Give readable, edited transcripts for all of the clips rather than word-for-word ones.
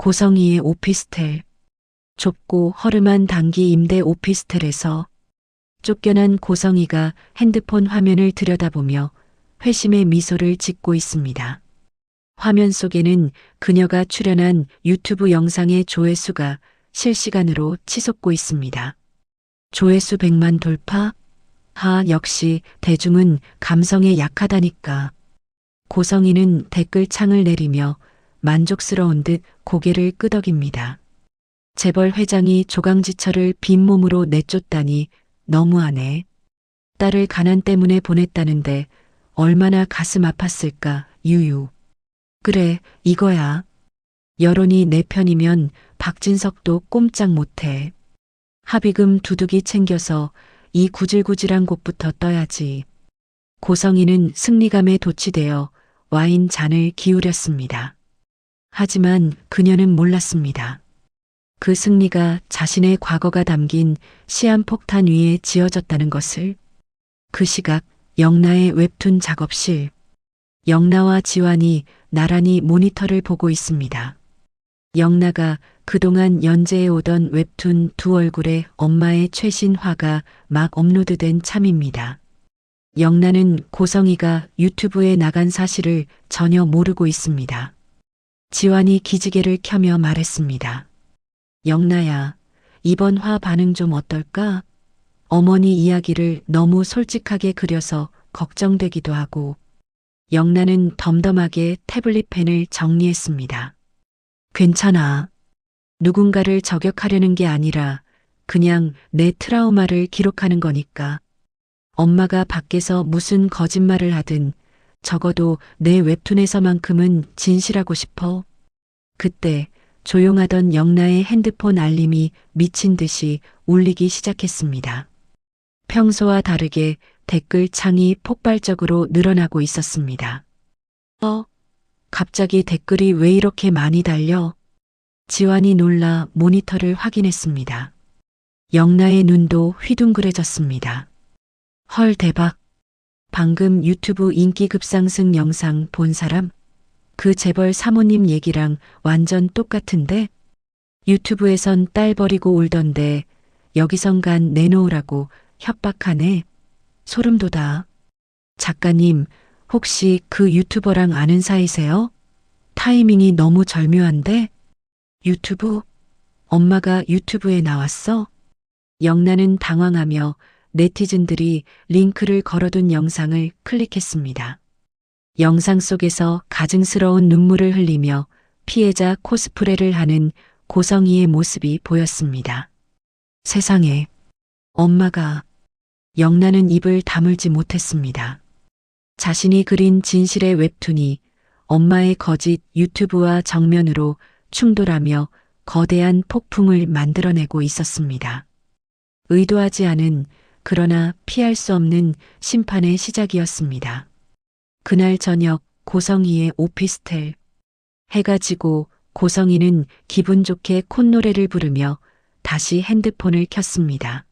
고성이의 오피스텔. 좁고 허름한 단기 임대 오피스텔에서 쫓겨난 고성이가 핸드폰 화면을 들여다보며 회심의 미소를 짓고 있습니다. 화면 속에는 그녀가 출연한 유튜브 영상의 조회수가 실시간으로 치솟고 있습니다. 조회수 100만 돌파? 역시 대중은 감성에 약하다니까. 고성이는 댓글창을 내리며 만족스러운 듯 고개를 끄덕입니다. 재벌 회장이 조강지처를 빈몸으로 내쫓다니 너무하네. 딸을 가난 때문에 보냈다는데 얼마나 가슴 아팠을까, 유유. 그래, 이거야. 여론이 내 편이면 박진석도 꼼짝 못해. 합의금 두둑이 챙겨서 이 구질구질한 곳부터 떠야지. 고성이는 승리감에 도취되어 와인 잔을 기울였습니다. 하지만 그녀는 몰랐습니다. 그 승리가 자신의 과거가 담긴 시한폭탄 위에 지어졌다는 것을. 그 시각 영나의 웹툰 작업실. 영나와 지환이 나란히 모니터를 보고 있습니다. 영나가 그동안 연재해오던 웹툰 두 얼굴의 엄마의 최신 화가 막 업로드된 참입니다. 영나는 고성이가 유튜브에 나간 사실을 전혀 모르고 있습니다. 지환이 기지개를 켜며 말했습니다. 영나야, 이번 화 반응 좀 어떨까? 어머니 이야기를 너무 솔직하게 그려서 걱정되기도 하고. 영나는 덤덤하게 태블릿 펜을 정리했습니다. 괜찮아. 누군가를 저격하려는 게 아니라 그냥 내 트라우마를 기록하는 거니까. 엄마가 밖에서 무슨 거짓말을 하든 적어도 내 웹툰에서만큼은 진실하고 싶어. 그때 조용하던 영나의 핸드폰 알림이 미친 듯이 울리기 시작했습니다. 평소와 다르게 댓글창이 폭발적으로 늘어나고 있었습니다. 갑자기 댓글이 왜 이렇게 많이 달려? 지환이 놀라 모니터를 확인했습니다. 영나의 눈도 휘둥그레졌습니다. 헐, 대박. 방금 유튜브 인기 급상승 영상 본 사람? 그 재벌 사모님 얘기랑 완전 똑같은데? 유튜브에선 딸 버리고 울던데 여기선 간 내놓으라고 협박하네. 소름 돋아. 작가님, 혹시 그 유튜버랑 아는 사이세요? 타이밍이 너무 절묘한데? 유튜브? 엄마가 유튜브에 나왔어? 영나는 당황하며 네티즌들이 링크를 걸어둔 영상을 클릭했습니다. 영상 속에서 가증스러운 눈물을 흘리며 피해자 코스프레를 하는 고성이의 모습이 보였습니다. 세상에, 엄마가. 영나는 입을 다물지 못했습니다. 자신이 그린 진실의 웹툰이 엄마의 거짓 유튜브와 정면으로 충돌하며 거대한 폭풍을 만들어내고 있었습니다. 의도하지 않은, 그러나 피할 수 없는 심판의 시작이었습니다. 그날 저녁 고성이의 오피스텔. 해가 지고 고성이는 기분 좋게 콧노래를 부르며 다시 핸드폰을 켰습니다.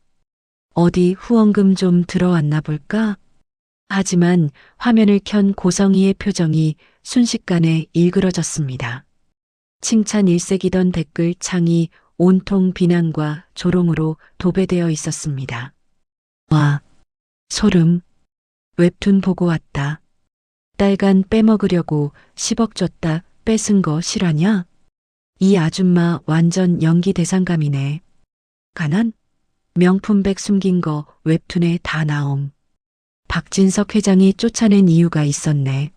어디 후원금 좀 들어왔나 볼까? 하지만 화면을 켠 고성이의 표정이 순식간에 일그러졌습니다. 칭찬 일색이던 댓글 창이 온통 비난과 조롱으로 도배되어 있었습니다. 와, 소름. 웹툰 보고 왔다. 딸간 빼먹으려고 10억 줬다 뺏은 거 실화냐? 이 아줌마 완전 연기 대상감이네. 가난? 명품백 숨긴 거 웹툰에 다 나옴. 박진석 회장이 쫓아낸 이유가 있었네.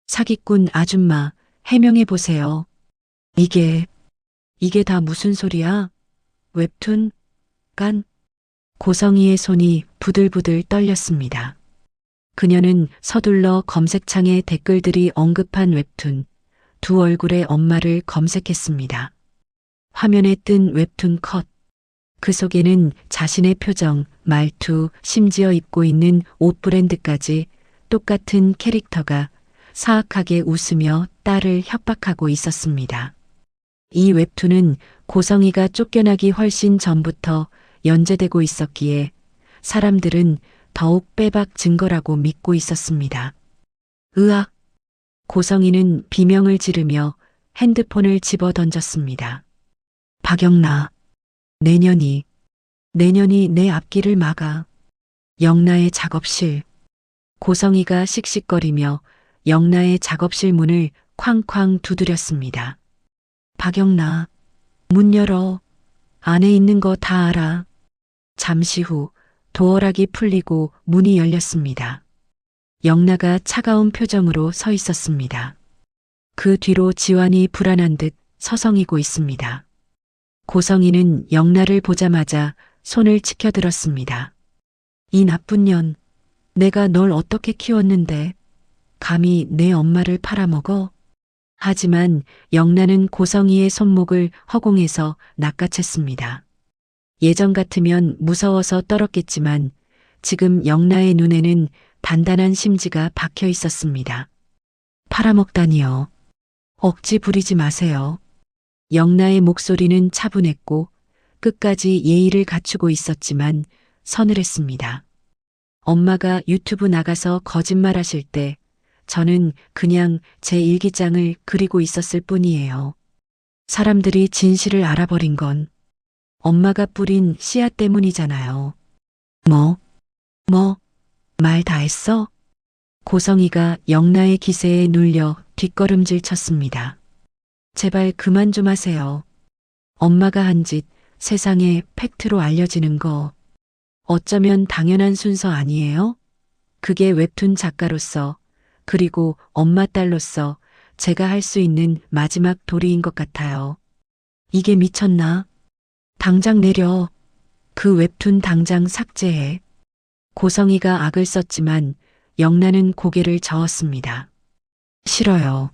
사기꾼 아줌마, 해명해보세요. 이게 다 무슨 소리야? 웹툰? 간? 고성이의 손이 부들부들 떨렸습니다. 그녀는 서둘러 검색창에 댓글들이 언급한 웹툰, 두 얼굴의 엄마를 검색했습니다. 화면에 뜬 웹툰 컷. 그 속에는 자신의 표정, 말투, 심지어 입고 있는 옷 브랜드까지 똑같은 캐릭터가 사악하게 웃으며 딸을 협박하고 있었습니다. 이 웹툰은 고성이가 쫓겨나기 훨씬 전부터 연재되고 있었기에 사람들은 더욱 빼박 증거라고 믿고 있었습니다. 으악! 고성이는 비명을 지르며 핸드폰을 집어 던졌습니다. 박영나, 내년이 내 앞길을 막아. 영나의 작업실. 고성이가 씩씩거리며 영나의 작업실 문을 쾅쾅 두드렸습니다. 박영나, 문 열어. 안에 있는 거 다 알아. 잠시 후 도어락이 풀리고 문이 열렸습니다. 영나가 차가운 표정으로 서 있었습니다. 그 뒤로 지환이 불안한 듯 서성이고 있습니다. 고성이는 영나를 보자마자 손을 치켜들었습니다. 이 나쁜 년, 내가 널 어떻게 키웠는데 감히 내 엄마를 팔아먹어? 하지만 영나는 고성이의 손목을 허공에서 낚아챘습니다. 예전 같으면 무서워서 떨었겠지만 지금 영나의 눈에는 단단한 심지가 박혀 있었습니다. 팔아먹다니요. 억지 부리지 마세요. 영나의 목소리는 차분했고 끝까지 예의를 갖추고 있었지만 서늘했습니다. 엄마가 유튜브 나가서 거짓말하실 때 저는 그냥 제 일기장을 그리고 있었을 뿐이에요. 사람들이 진실을 알아버린 건 엄마가 뿌린 씨앗 때문이잖아요. 말 다 했어? 고성이가 영나의 기세에 눌려 뒷걸음질 쳤습니다. 제발 그만 좀 하세요. 엄마가 한 짓 세상에 팩트로 알려지는 거 어쩌면 당연한 순서 아니에요? 그게 웹툰 작가로서 그리고 엄마 딸로서 제가 할 수 있는 마지막 도리인 것 같아요. 이게 미쳤나? 당장 내려. 그 웹툰 당장 삭제해. 고성이가 악을 썼지만 영나는 고개를 저었습니다. 싫어요.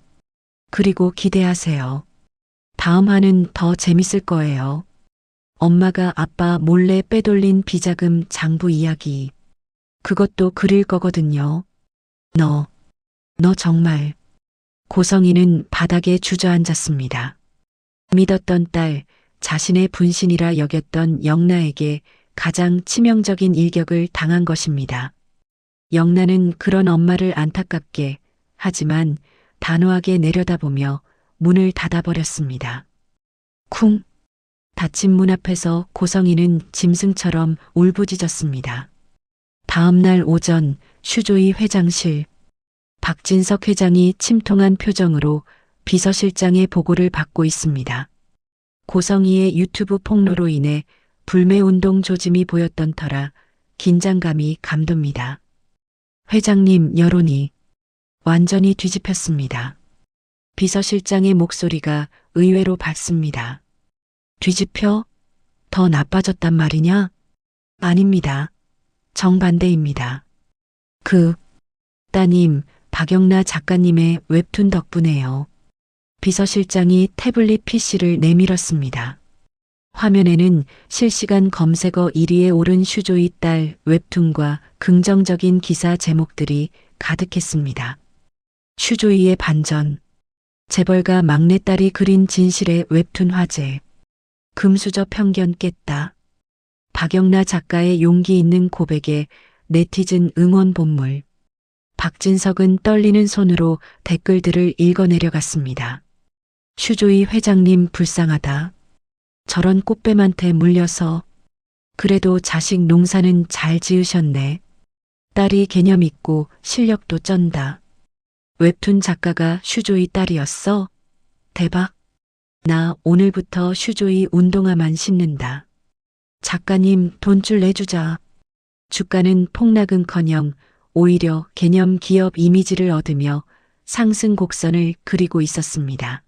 그리고 기대하세요. 다음 화는 더 재밌을 거예요. 엄마가 아빠 몰래 빼돌린 비자금 장부 이야기. 그것도 그릴 거거든요. 너 정말. 고성이는 바닥에 주저앉았습니다. 믿었던 딸, 자신의 분신이라 여겼던 영나에게 가장 치명적인 일격을 당한 것입니다. 영나는 그런 엄마를 안타깝게 하지만 단호하게 내려다보며 문을 닫아버렸습니다. 쿵! 닫힌 문 앞에서 고성이는 짐승처럼 울부짖었습니다. 다음 날 오전 슈조이 회장실. 박진석 회장이 침통한 표정으로 비서실장의 보고를 받고 있습니다. 고성이의 유튜브 폭로로 인해 불매운동 조짐이 보였던 터라 긴장감이 감돕니다. 회장님 여론이 완전히 뒤집혔습니다. 비서실장의 목소리가 의외로 밝습니다. 뒤집혀? 더 나빠졌단 말이냐? 아닙니다. 정반대입니다. 따님, 박영나 작가님의 웹툰 덕분에요. 비서실장이 태블릿 PC를 내밀었습니다. 화면에는 실시간 검색어 1위에 오른 슈조이 딸 웹툰과 긍정적인 기사 제목들이 가득했습니다. 슈조이의 반전. 재벌가 막내딸이 그린 진실의 웹툰 화제. 금수저 편견 깼다. 박영나 작가의 용기 있는 고백에 네티즌 응원 본물. 박진석은 떨리는 손으로 댓글들을 읽어내려갔습니다. 슈조이 회장님 불쌍하다. 저런 꽃뱀한테 물려서. 그래도 자식 농사는 잘 지으셨네. 딸이 개념 있고 실력도 쩐다. 웹툰 작가가 슈조이 딸이었어? 대박. 나 오늘부터 슈조이 운동화만 신는다. 작가님 돈줄 내주자. 주가는 폭락은커녕 오히려 개념 기업 이미지를 얻으며 상승 곡선을 그리고 있었습니다.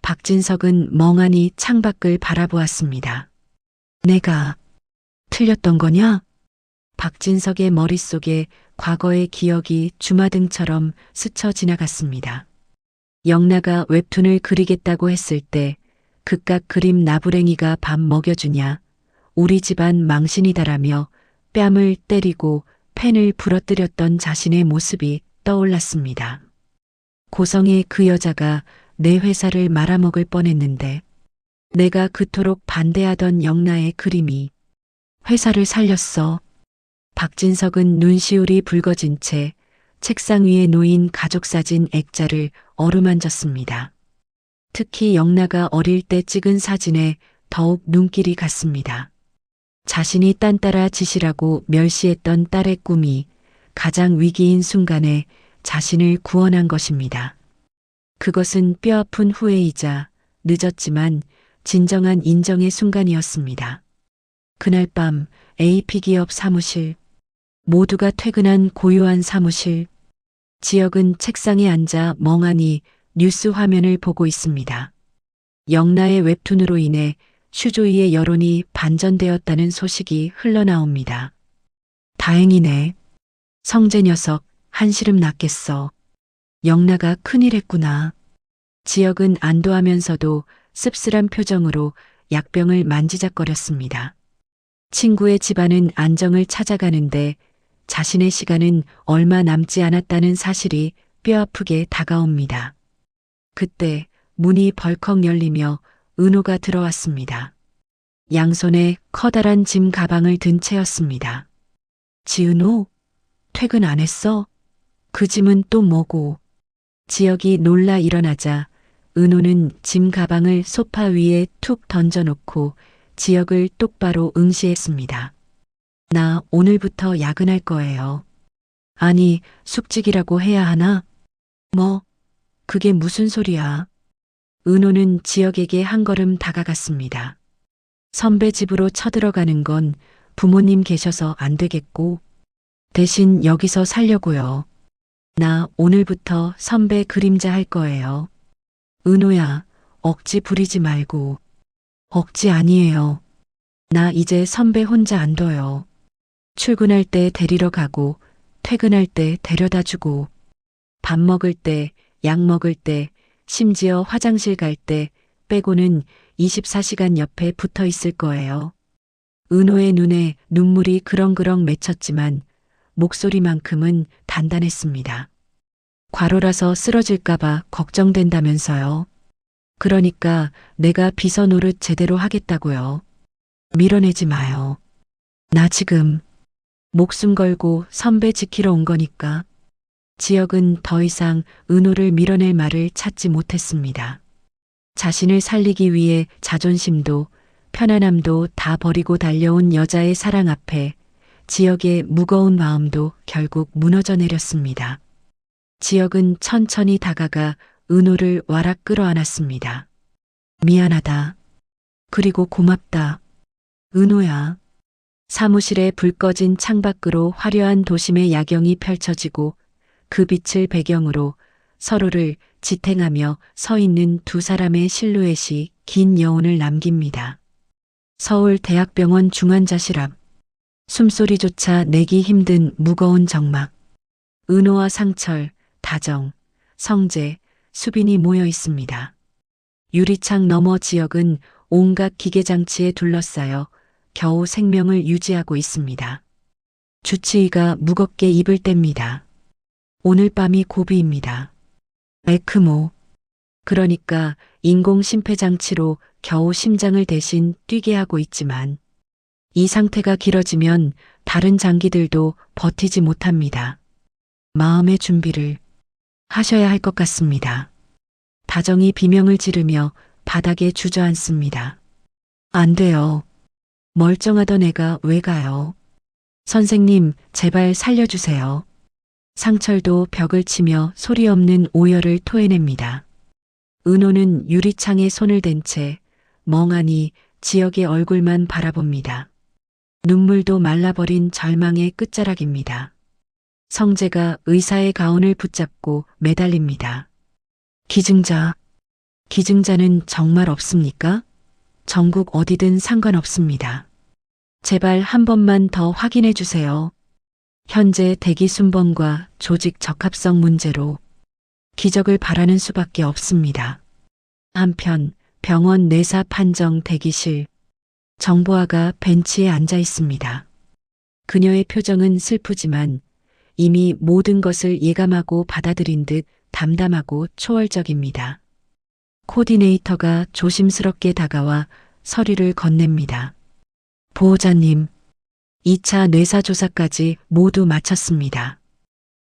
박진석은 멍하니 창밖을 바라보았습니다. 내가 틀렸던 거냐? 박진석의 머릿속에 과거의 기억이 주마등처럼 스쳐 지나갔습니다. 영나가 웹툰을 그리겠다고 했을 때 그깟 그림 나부랭이가 밥 먹여주냐, 우리 집안 망신이다라며 뺨을 때리고 펜을 부러뜨렸던 자신의 모습이 떠올랐습니다. 고성의 그 여자가 내 회사를 말아먹을 뻔했는데 내가 그토록 반대하던 영나의 그림이 회사를 살렸어. 박진석은 눈시울이 붉어진 채 책상 위에 놓인 가족사진 액자를 어루만졌습니다. 특히 영나가 어릴 때 찍은 사진에 더욱 눈길이 갔습니다. 자신이 딴따라 짓이라고 멸시했던 딸의 꿈이 가장 위기인 순간에 자신을 구원한 것입니다. 그것은 뼈아픈 후회이자 늦었지만 진정한 인정의 순간이었습니다. 그날 밤 AP 기업 사무실, 모두가 퇴근한 고요한 사무실, 지역은 책상에 앉아 멍하니 뉴스 화면을 보고 있습니다. 영나의 웹툰으로 인해 슈조이의 여론이 반전되었다는 소식이 흘러나옵니다. 다행이네. 성재 녀석 한시름 났겠어. 영나가 큰일 했구나. 지역은 안도하면서도 씁쓸한 표정으로 약병을 만지작거렸습니다. 친구의 집안은 안정을 찾아가는데 자신의 시간은 얼마 남지 않았다는 사실이 뼈아프게 다가옵니다. 그때 문이 벌컥 열리며 은호가 들어왔습니다. 양손에 커다란 짐 가방을 든 채였습니다. 지은호, 퇴근 안 했어? 그 짐은 또 뭐고? 지역이 놀라 일어나자 은호는 짐 가방을 소파 위에 툭 던져놓고 지역을 똑바로 응시했습니다. 나 오늘부터 야근할 거예요. 아니, 숙직이라고 해야 하나? 뭐, 그게 무슨 소리야? 은호는 지역에게 한 걸음 다가갔습니다. 선배 집으로 쳐들어가는 건 부모님 계셔서 안 되겠고, 대신 여기서 살려고요. 나 오늘부터 선배 그림자 할 거예요. 은호야, 억지 부리지 말고. 억지 아니에요. 나 이제 선배 혼자 안 둬요. 출근할 때 데리러 가고, 퇴근할 때 데려다 주고, 밥 먹을 때, 약 먹을 때, 심지어 화장실 갈 때 빼고는 24시간 옆에 붙어 있을 거예요. 은호의 눈에 눈물이 그렁그렁 맺혔지만 목소리만큼은 단단했습니다. 과로라서 쓰러질까봐 걱정된다면서요. 그러니까 내가 비서 노릇 제대로 하겠다고요. 밀어내지 마요. 나 지금 목숨 걸고 선배 지키러 온 거니까. 지역은 더 이상 은호를 밀어낼 말을 찾지 못했습니다. 자신을 살리기 위해 자존심도 편안함도 다 버리고 달려온 여자의 사랑 앞에 지역의 무거운 마음도 결국 무너져 내렸습니다. 지역은 천천히 다가가 은호를 와락 끌어안았습니다. 미안하다. 그리고 고맙다. 은호야. 사무실에 불 꺼진 창밖으로 화려한 도심의 야경이 펼쳐지고 그 빛을 배경으로 서로를 지탱하며 서 있는 두 사람의 실루엣이 긴 여운을 남깁니다. 서울대학병원 중환자실 앞. 숨소리조차 내기 힘든 무거운 정막. 은호와 상철, 다정, 성재, 수빈이 모여 있습니다. 유리창 너머 지역은 온갖 기계장치에 둘러싸여 겨우 생명을 유지하고 있습니다. 주치의가 무겁게 입을 뗍니다. 오늘 밤이 고비입니다. 에크모. 그러니까 인공 심폐장치로 겨우 심장을 대신 뛰게 하고 있지만 이 상태가 길어지면 다른 장기들도 버티지 못합니다. 마음의 준비를 하셔야 할 것 같습니다. 다정이 비명을 지르며 바닥에 주저앉습니다. 안 돼요. 멀쩡하던 애가 왜 가요? 선생님, 제발 살려주세요. 상철도 벽을 치며 소리 없는 오열을 토해냅니다. 은호는 유리창에 손을 댄 채 멍하니 지역의 얼굴만 바라봅니다. 눈물도 말라버린 절망의 끝자락입니다. 성재가 의사의 가운을 붙잡고 매달립니다. 기증자는 정말 없습니까? 전국 어디든 상관없습니다. 제발 한 번만 더 확인해 주세요. 현재 대기 순번과 조직 적합성 문제로 기적을 바라는 수밖에 없습니다. 한편 병원 내사 판정 대기실. 정보아가 벤치에 앉아 있습니다. 그녀의 표정은 슬프지만 이미 모든 것을 예감하고 받아들인 듯 담담하고 초월적입니다. 코디네이터가 조심스럽게 다가와 서류를 건넵니다. 보호자님, 2차 뇌사 조사까지 모두 마쳤습니다.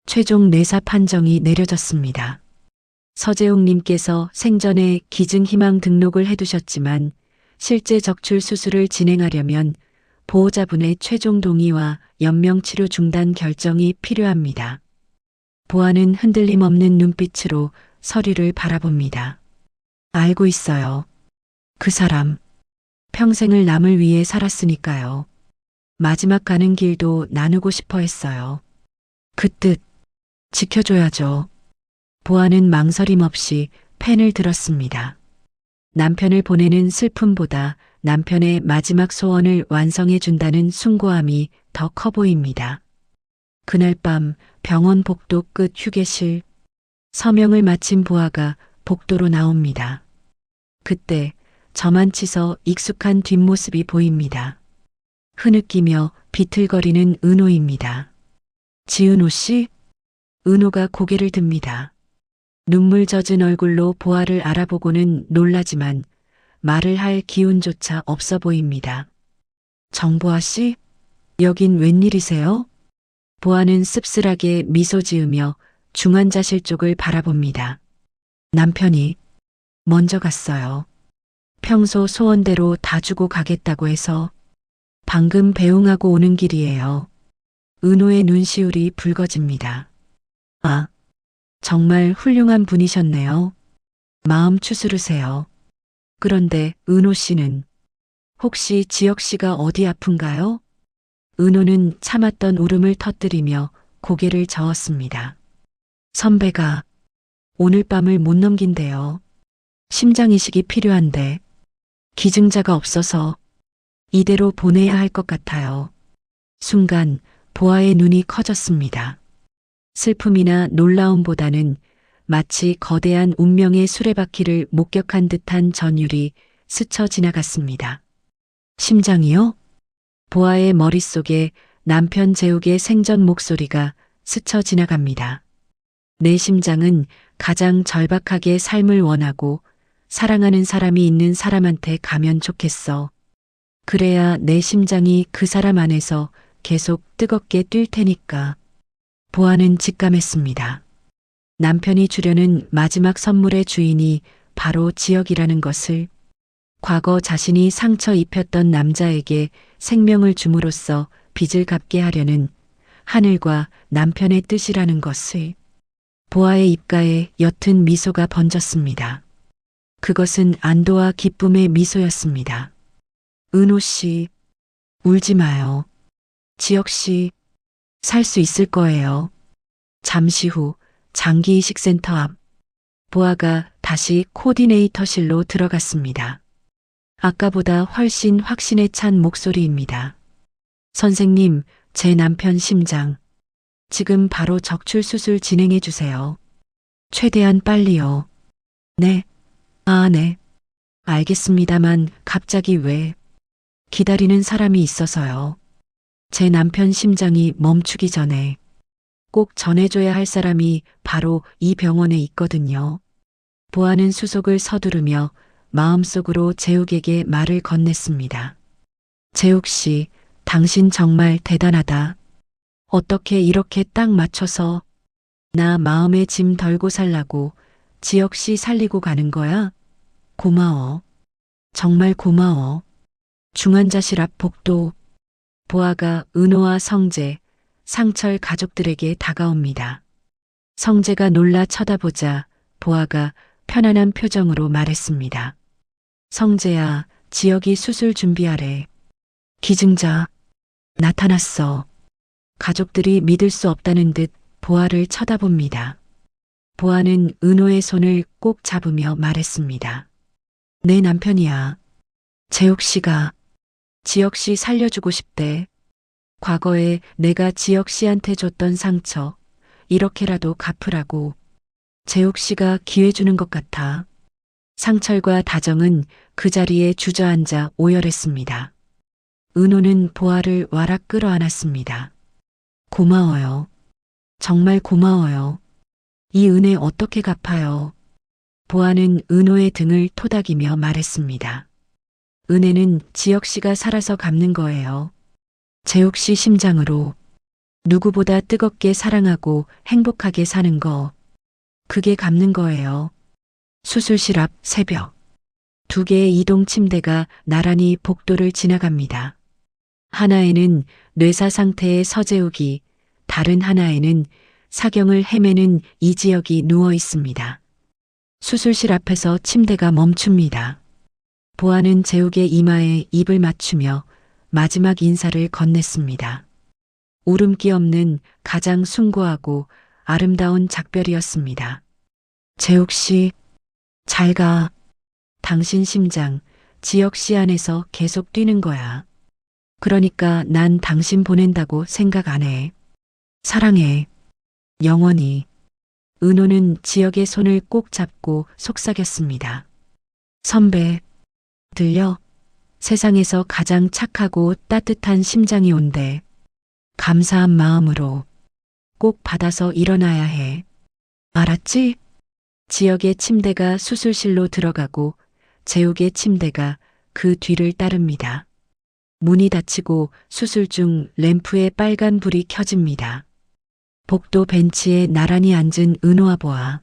최종 뇌사 판정이 내려졌습니다. 서재웅님께서 생전에 기증희망 등록을 해두셨지만 실제 적출 수술을 진행하려면 보호자분의 최종 동의와 연명치료 중단 결정이 필요합니다. 보아는 흔들림 없는 눈빛으로 서류를 바라봅니다. 알고 있어요. 그 사람 평생을 남을 위해 살았으니까요. 마지막 가는 길도 나누고 싶어 했어요. 그 뜻 지켜줘야죠. 보아는 망설임 없이 펜을 들었습니다. 남편을 보내는 슬픔보다 남편의 마지막 소원을 완성해 준다는 숭고함이 더 커 보입니다. 그날 밤 병원 복도 끝 휴게실, 서명을 마친 보아가 복도로 나옵니다. 그때 저만 치서 익숙한 뒷모습이 보입니다. 흐느끼며 비틀거리는 은호입니다. 지은호 씨? 은호가 고개를 듭니다. 눈물 젖은 얼굴로 보아를 알아보고는 놀라지만 말을 할 기운조차 없어 보입니다. 정보아 씨? 여긴 웬일이세요? 보아는 씁쓸하게 미소 지으며 중환자실 쪽을 바라봅니다. 남편이 먼저 갔어요. 평소 소원대로 다 주고 가겠다고 해서 방금 배웅하고 오는 길이에요. 은호의 눈시울이 붉어집니다. 아, 정말 훌륭한 분이셨네요. 마음 추스르세요. 그런데 은호 씨는 혹시 지혁 씨가 어디 아픈가요? 은호는 참았던 울음을 터뜨리며 고개를 저었습니다. 선배가 오늘 밤을 못 넘긴대요. 심장 이식이 필요한데 기증자가 없어서 이대로 보내야 할 것 같아요. 순간 보아의 눈이 커졌습니다. 슬픔이나 놀라움보다는 마치 거대한 운명의 수레바퀴를 목격한 듯한 전율이 스쳐 지나갔습니다. 심장이요? 보아의 머릿속에 남편 재욱의 생전 목소리가 스쳐 지나갑니다. 내 심장은 가장 절박하게 삶을 원하고 사랑하는 사람이 있는 사람한테 가면 좋겠어. 그래야 내 심장이 그 사람 안에서 계속 뜨겁게 뛸 테니까. 보아는 직감했습니다. 남편이 주려는 마지막 선물의 주인이 바로 지혁이라는 것을, 과거 자신이 상처 입혔던 남자에게 생명을 줌으로써 빚을 갚게 하려는 하늘과 남편의 뜻이라는 것을. 보아의 입가에 옅은 미소가 번졌습니다. 그것은 안도와 기쁨의 미소였습니다. 은호 씨, 울지 마요. 지혁 씨, 살 수 있을 거예요. 잠시 후 장기이식센터 앞, 보아가 다시 코디네이터실로 들어갔습니다. 아까보다 훨씬 확신에 찬 목소리입니다. 선생님, 제 남편 심장. 지금 바로 적출 수술 진행해 주세요. 최대한 빨리요. 네. 아, 네. 알겠습니다만 갑자기 왜? 기다리는 사람이 있어서요. 제 남편 심장이 멈추기 전에 꼭 전해줘야 할 사람이 바로 이 병원에 있거든요. 보아는 수속을 서두르며 마음속으로 재욱에게 말을 건넸습니다. 재욱 씨, 당신 정말 대단하다. 어떻게 이렇게 딱 맞춰서 나 마음에 짐 덜고 살라고 지혁 씨 살리고 가는 거야? 고마워. 정말 고마워. 중환자실 앞 복도. 보아가 은호와 성재, 상철 가족들에게 다가옵니다. 성재가 놀라 쳐다보자 보아가 편안한 표정으로 말했습니다. 성재야, 지혁이 수술 준비하래. 기증자 나타났어. 가족들이 믿을 수 없다는 듯 보아를 쳐다봅니다. 보아는 은호의 손을 꼭 잡으며 말했습니다. 내 남편이야. 재욱 씨가 지혁 씨 살려주고 싶대. 과거에 내가 지혁 씨한테 줬던 상처 이렇게라도 갚으라고. 재욱 씨가 기회 주는 것 같아. 상철과 다정은 그 자리에 주저앉아 오열했습니다. 은호는 보아를 와락 끌어안았습니다. 고마워요. 정말 고마워요. 이 은혜 어떻게 갚아요? 보아는 은호의 등을 토닥이며 말했습니다. 은혜는 지혁 씨가 살아서 갚는 거예요. 재욱 씨 심장으로 누구보다 뜨겁게 사랑하고 행복하게 사는 거. 그게 감는 거예요. 수술실 앞 새벽. 두 개의 이동 침대가 나란히 복도를 지나갑니다. 하나에는 뇌사 상태의 서재욱이, 다른 하나에는 사경을 헤매는 이지혁이 누워 있습니다. 수술실 앞에서 침대가 멈춥니다. 보아는 재욱의 이마에 입을 맞추며 마지막 인사를 건넸습니다. 울음기 없는 가장 숭고하고 아름다운 작별이었습니다. 재욱 씨, 잘 가. 당신 심장, 지혁 씨 안에서 계속 뛰는 거야. 그러니까 난 당신 보낸다고 생각 안 해. 사랑해. 영원히. 은호는 지혁의 손을 꼭 잡고 속삭였습니다. 선배, 들려? 세상에서 가장 착하고 따뜻한 심장이 온대. 감사한 마음으로 꼭 받아서 일어나야 해. 알았지? 지혁의 침대가 수술실로 들어가고 재욱의 침대가 그 뒤를 따릅니다. 문이 닫히고 수술 중 램프에 빨간 불이 켜집니다. 복도 벤치에 나란히 앉은 은호와 보아.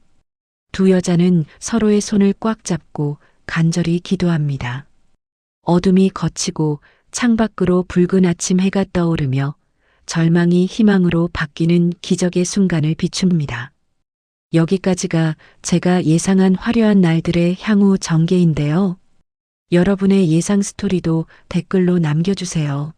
두 여자는 서로의 손을 꽉 잡고 간절히 기도합니다. 어둠이 걷히고 창밖으로 붉은 아침 해가 떠오르며 절망이 희망으로 바뀌는 기적의 순간을 비춥니다. 여기까지가 제가 예상한 화려한 날들의 향후 전개인데요. 여러분의 예상 스토리도 댓글로 남겨주세요.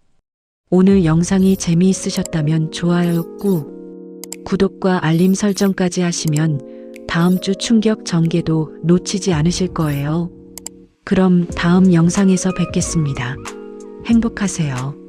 오늘 영상이 재미있으셨다면 좋아요 꾹, 구독과 알림 설정까지 하시면 다음 주 충격 전개도 놓치지 않으실 거예요. 그럼 다음 영상에서 뵙겠습니다. 행복하세요.